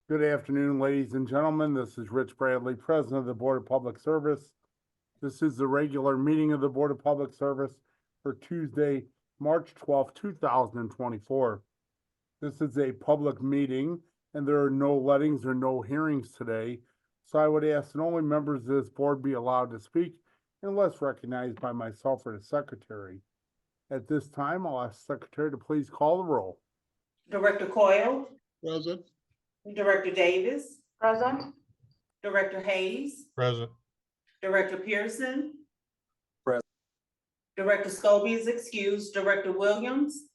Good afternoon, ladies and gentlemen. This is Rich Bradley, President of the Board of Public Service. This is the regular meeting of the Board of Public Service for Tuesday, March 12th, 2024. This is a public meeting, and there are no lettings or no hearings today. So I would ask that only members of this board be allowed to speak unless recognized by myself or the secretary. At this time, I'll ask the secretary to please call the roll. Director Coyle, Present. Director Davis, Present. Director Hayes, Present. Director Pearson. Present. Director Scobie is excused. Director Williams,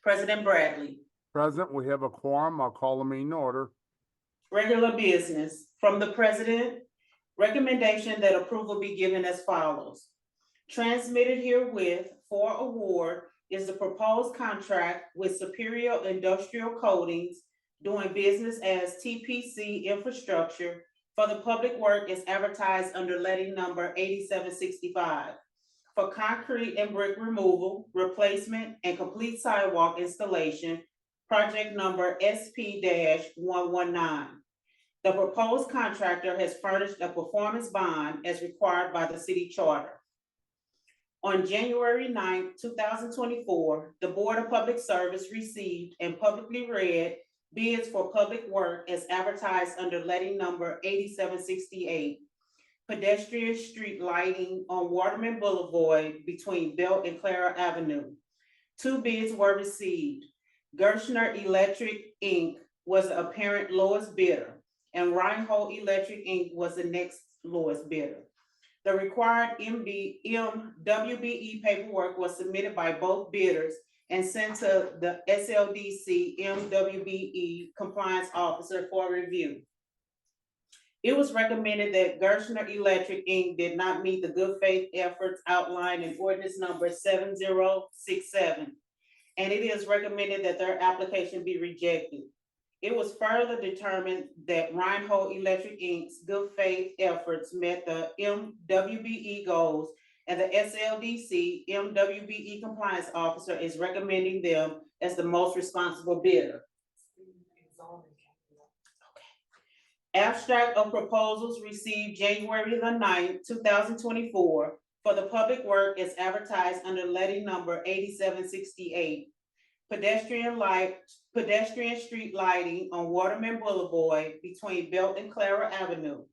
President Bradley. Present, we have a quorum. I'll call the meeting to order. Regular business from the President. Recommendation that approval be given as follows. Transmitted herewith for award is the proposed contract with Superior Industrial Coatings doing business as TPC Infrastructure for the public work is advertised under letting number 8765 for concrete and brick removal, replacement, and complete sidewalk installation, project number SP-119. The proposed contractor has furnished a performance bond as required by the city charter. On January 9, 2024, the Board of Public Service received and publicly read bids for public work as advertised under letting number 8768, pedestrian street lighting on Waterman Boulevard between Belt and Clara Avenue. 2 bids were received. Gershner Electric, Inc. was the apparent lowest bidder, and Reinhold Electric, Inc. was the next lowest bidder. The required MWBE paperwork was submitted by both bidders and sent to the SLDC MWBE compliance officer for review. It was recommended that Gershner Electric, Inc. did not meet the good faith efforts outlined in ordinance number 7067, and it is recommended that their application be rejected. It was further determined that Reinhold Electric, Inc.'s good faith efforts met the MWBE goals, and the SLDC MWBE compliance officer is recommending them as the most responsible bidder. Abstract of proposals received January the 9th, 2024 for the public work is advertised under letting number 8768. Pedestrian street lighting on Waterman Boulevard between Belt and Clara Avenue.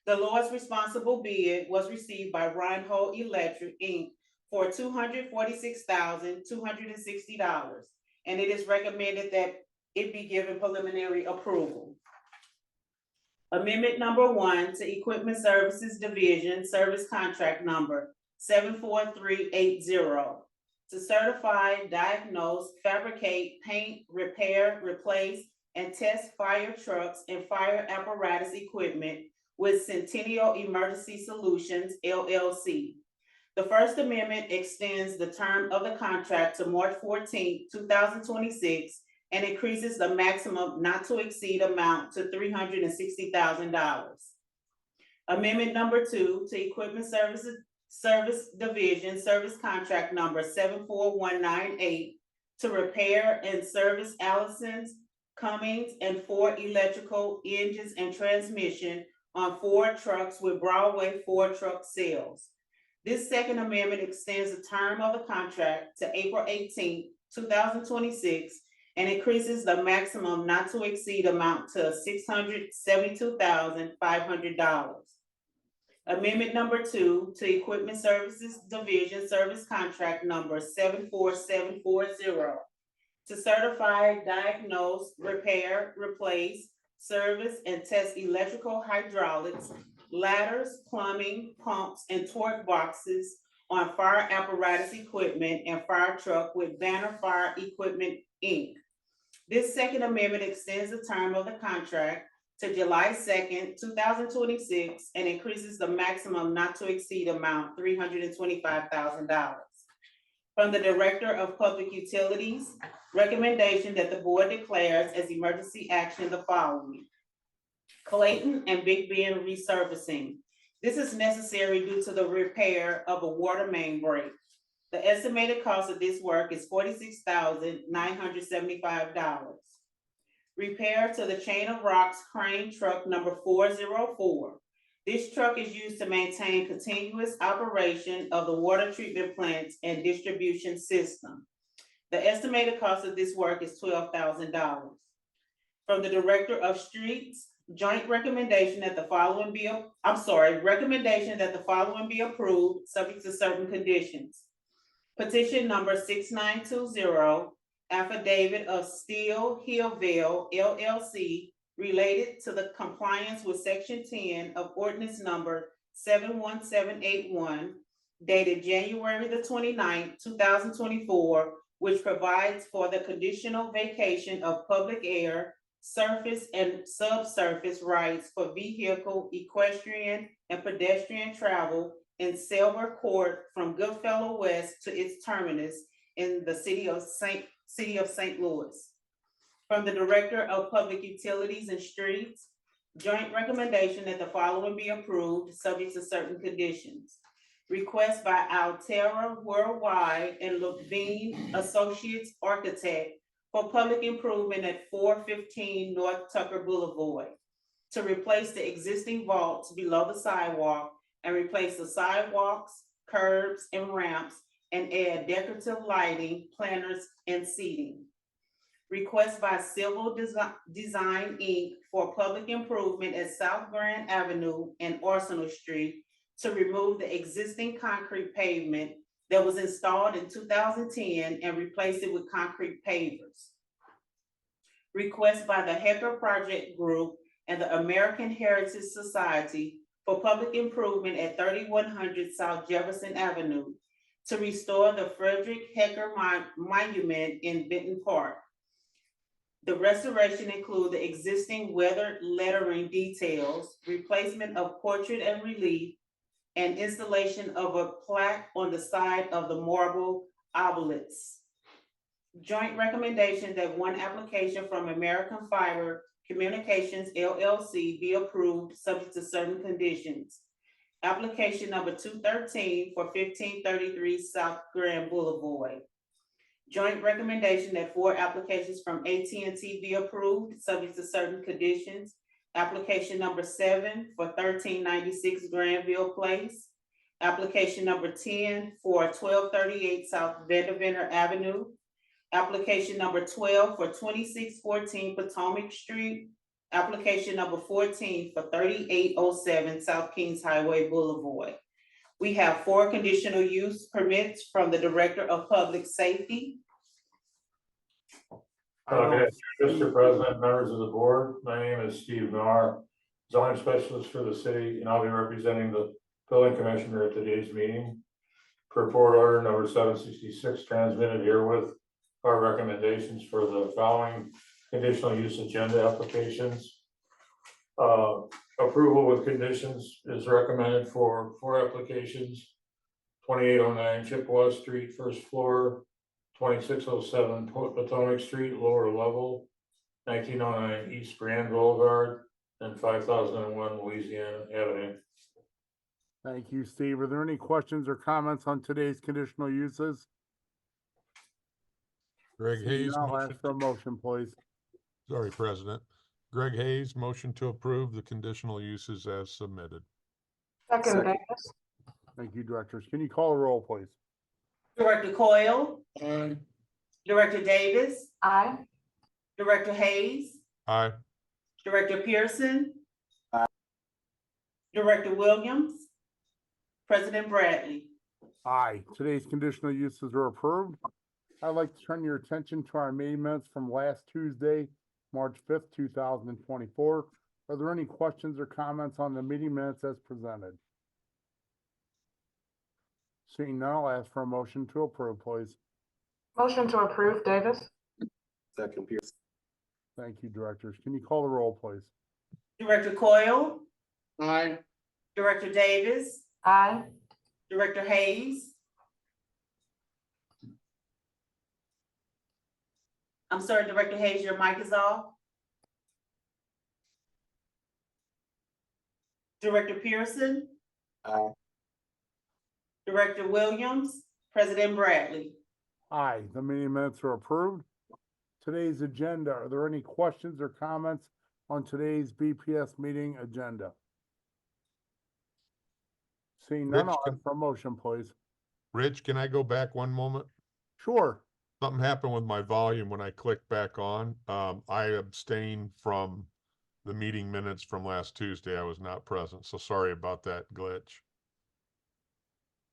The lowest responsible bid was received by Reinhold Electric, Inc. for $246,260, and it is recommended that it be given preliminary approval. Amendment number 1 to Equipment Services Division Service Contract Number 74380 to certify, diagnose, fabricate, paint, repair, replace, and test fire trucks and fire apparatus equipment with Centennial Emergency Solutions, LLC. The First Amendment extends the term of the contract to March 14, 2026, and increases the maximum not to exceed amount to $360,000. Amendment number 2 to Equipment Service Division Service Contract Number 74198 to repair and service Allison's, Cummings, and Ford electrical engines and transmission on Ford trucks with Broadway Ford truck sales. This Second Amendment extends the term of the contract to April 18, 2026, and increases the maximum not to exceed amount to $672,500. Amendment number 2 to Equipment Services Division Service Contract Number 74740 to certify, diagnose, repair, replace, service, and test electrical hydraulics, ladders, plumbing, pumps, and torque boxes on fire apparatus equipment and fire truck with Banner Fire Equipment, Inc. This Second Amendment extends the term of the contract to July 2nd, 2026, and increases the maximum not to exceed amount $325,000. From the Director of Public Utilities, recommendation that the board declares as emergency action the following. Clayton and Big Bend resurfacing. This is necessary due to the repair of a water main break. The estimated cost of this work is $46,975. Repair to the Chain of Rocks crane truck number 404. This truck is used to maintain continuous operation of the water treatment plants and distribution system. The estimated cost of this work is $12,000. From the Director of Streets, recommendation that the following be approved, subject to certain conditions. Petition number 6920, affidavit of Steel Hillville LLC related to the compliance with section 10 of ordinance number 71781, dated January the 29th, 2024, which provides for the conditional vacation of public air, surface and subsurface rights for vehicle, equestrian, and pedestrian travel in Silver Court from Goodfellow West to its terminus in the city of St. Louis. From the Director of Public Utilities and Streets, joint recommendation that the following be approved, subject to certain conditions. Request by Altera Worldwide and Levine Associates Architect for public improvement at 415 North Tucker Boulevard to replace the existing vaults below the sidewalk and replace the sidewalks, curbs, and ramps, and add decorative lighting, planters, and seating. Request by Civil Design, Inc. for public improvement at South Grand Avenue and Arsenal Street to remove the existing concrete pavement that was installed in 2010 and replace it with concrete pavers. Request by the Hecker Project Group and the American Heritage Society for public improvement at 3100 South Jefferson Avenue to restore the Frederick Hecker Monument in Benton Park. The restoration includes the existing weathered lettering details, replacement of portrait and relief, and installation of a plaque on the side of the marble obelisk. Joint recommendation that one application from American Fiber Communications LLC be approved, subject to certain conditions. Application number 213 for 1533 South Grand Boulevard. Joint recommendation that 4 applications from AT&T be approved, subject to certain conditions. Application number 7 for 1396 Granville Place. Application number 10 for 1238 South Vanderveer Avenue. Application number 12 for 2614 Potomac Street. Application number 14 for 3807 South Kings Highway Boulevard. We have 4 conditional use permits from the Director of Public Safety. Mr. President, members of the board, my name is Steve Nahr, zoning specialist for the city, and I'll be representing the building commissioner at today's meeting. Per board order number 766 transmitted herewith are recommendations for the following conditional use agenda applications. Approval with conditions is recommended for 4 applications: 2809 Chippewa Street, first floor; 2607 Potomac Street, lower level; 1909 East Grand Boulevard; and 5001 Louisiana Avenue. Thank you, Steve. Are there any questions or comments on today's conditional uses? Greg Hayes, I'll ask for a motion, please. sorry, President. Greg Hayes, motion to approve the conditional uses as submitted. Second, Davis. Thank you, directors. Can you call a roll, please? Director Coyle, Aye. Director Davis, Aye. Director Hayes, Aye. Director Pearson, Director Williams, President Bradley. Aye. Today's conditional uses are approved. I'd like to turn your attention to our meeting minutes from last Tuesday, March 5th, 2024. Are there any questions or comments on the meeting minutes as presented? Seeing none, I'll ask for a motion to approve, please. Motion to approve, Davis. Second, Pierce. Thank you, directors. Can you call the roll, please? Director Coyle, Aye. Director Davis, Aye. Director Hayes. I'm sorry, Director Hayes, your mic is off. Director Pearson, Aye. Director Williams, President Bradley. Aye, the meeting minutes are approved. today's agenda. Are there any questions or comments on today's BPS meeting agenda? Seeing none, Rich, I'll ask for a motion, please. Rich, can I go back one moment? Sure. Something happened with my volume when I clicked back on. I abstained from the meeting minutes from last Tuesday. I was not present, so sorry about that glitch.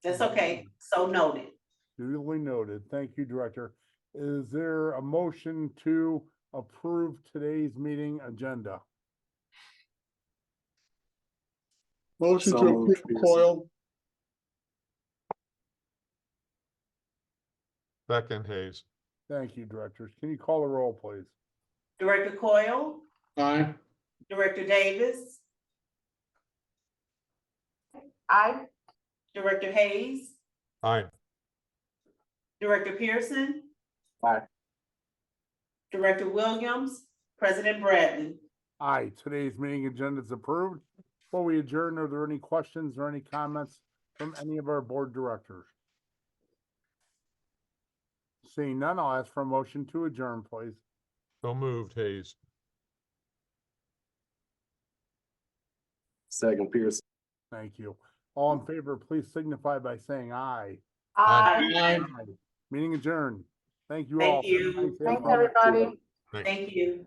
That's okay, so noted. Duly noted. Thank you, Director. Is there a motion to approve today's meeting agenda? Motion to approve Coyle. Second, Hayes. Thank you, Directors. Can you call the roll, please? Director Coyle, Aye. Director Davis, Aye. Director Hayes, Aye. Director Pearson. Aye. Director Williams, President Bradley. Aye, today's meeting agenda is approved. Before we adjourn, are there any questions or any comments from any of our board directors? Seeing none, I'll ask for a motion to adjourn, please. So moved, Hayes. Second, Pearson. Thank you. All in favor, please signify by saying aye. Aye. Aye. Meeting adjourned. Thank you all. Thank you. Have a nice Thanks, April. everybody. Thanks. Thank you.